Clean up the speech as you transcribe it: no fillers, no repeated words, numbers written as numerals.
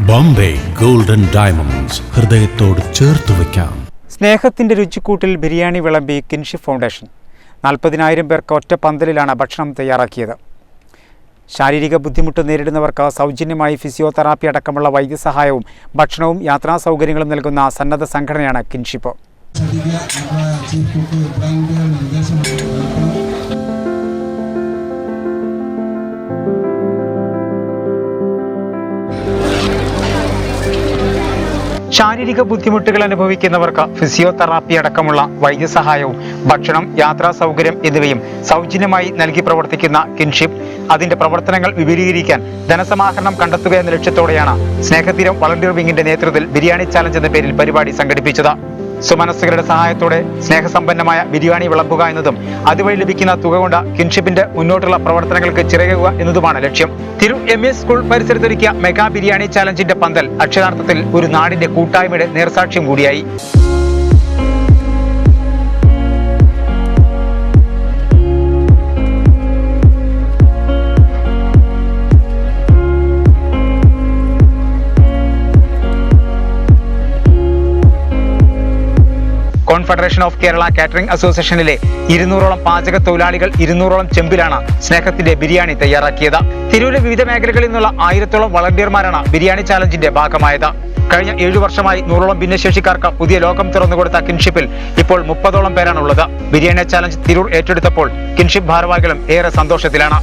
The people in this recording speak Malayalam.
ബോംബെ ഗോൾഡൻ ഡയമണ്ട്സ്, ഹൃദയത്തോട് ചേർത്ത് വയ്ക്കാം. സ്നേഹത്തിന്റെ രുചിക്കൂട്ടിൽ ബിരിയാണി വിളമ്പി കിൻഷിപ്പ് ഫൗണ്ടേഷൻ. 40,000 പേർക്ക് ഒറ്റ പന്തലിലാണ് ഭക്ഷണം തയ്യാറാക്കിയത്. ശാരീരിക ബുദ്ധിമുട്ട് നേരിടുന്നവർക്ക് സൗജന്യമായി ഫിസിയോതെറാപ്പി അടക്കമുള്ള വൈദ്യസഹായവും ഭക്ഷണവും യാത്രാ സൗകര്യങ്ങളും നൽകുന്ന സന്നദ്ധ സംഘടനയാണ് കിൻഷിപ്പ്. ശാരീരിക ബുദ്ധിമുട്ടുകൾ അനുഭവിക്കുന്നവർക്ക് ഫിസിയോതെറാപ്പി അടക്കമുള്ള വൈദ്യസഹായവും ഭക്ഷണം, യാത്രാ സൗകര്യം എന്നിവയും സൗജന്യമായി നൽകി പ്രവർത്തിക്കുന്ന കിൻഷിപ്പ് അതിന്റെ പ്രവർത്തനങ്ങൾ വിപുലീകരിക്കാൻ ധനസമാഹരണം കണ്ടെത്തുക എന്ന ലക്ഷ്യത്തോടെയാണ് സ്നേഹതീരം വളണ്ടിയർ വിങ്ങിന്റെ നേതൃത്വത്തിൽ ബിരിയാണി ചാലഞ്ച് എന്ന പേരിൽ പരിപാടി സംഘടിപ്പിച്ചത്. സുമനസ്സുകളുടെ സഹായത്തോടെ സ്നേഹസമ്പന്നമായ ബിരിയാണി വിളമ്പുക എന്നതും അതുവഴി ലഭിക്കുന്ന തുക കൊണ്ട് കിൻഷിപ്പിന്റെ മുന്നോട്ടുള്ള പ്രവർത്തനങ്ങൾക്ക് ചിറകുക എന്നതുമാണ് ലക്ഷ്യം. തിരു MS സ്കൂൾ പരിസരത്തൊരുക്കിയ മെഗാ ബിരിയാണി ചാലഞ്ചിന്റെ പന്തൽ അക്ഷരാർത്ഥത്തിൽ ഒരു നാടിന്റെ കൂട്ടായ്മയുടെ നേർസാക്ഷ്യം കൂടിയായി. കോൺഫെഡറേഷൻ ഓഫ് കേരള കാറ്ററിംഗ് അസോസിയേഷനിലെ 200ഓളം പാചക തൊഴിലാളികൾ 200ഓളം ചെമ്പിലാണ് സ്നേഹത്തിന്റെ ബിരിയാണി തയ്യാറാക്കിയത്. തിരൂരിലെ വിവിധ മേഖലകളിൽ നിന്നുള്ള 1000ഓളം വളണ്ടിയർമാരാണ് ബിരിയാണി ചാലഞ്ചിന്റെ ഭാഗമായത്. കഴിഞ്ഞ 7 വർഷമായി 100ഓളം ഭിന്നശേഷിക്കാർക്ക് പുതിയ ലോകം തുറന്നുകൊടുത്ത കിൻഷിപ്പിൽ ഇപ്പോൾ 30ഓളം പേരാണുള്ളത്. ബിരിയാണി ചാലഞ്ച് തിരൂർ ഏറ്റെടുത്തപ്പോൾ കിൻഷിപ്പ് ഭാരവാഹികളും ഏറെ സന്തോഷത്തിലാണ്.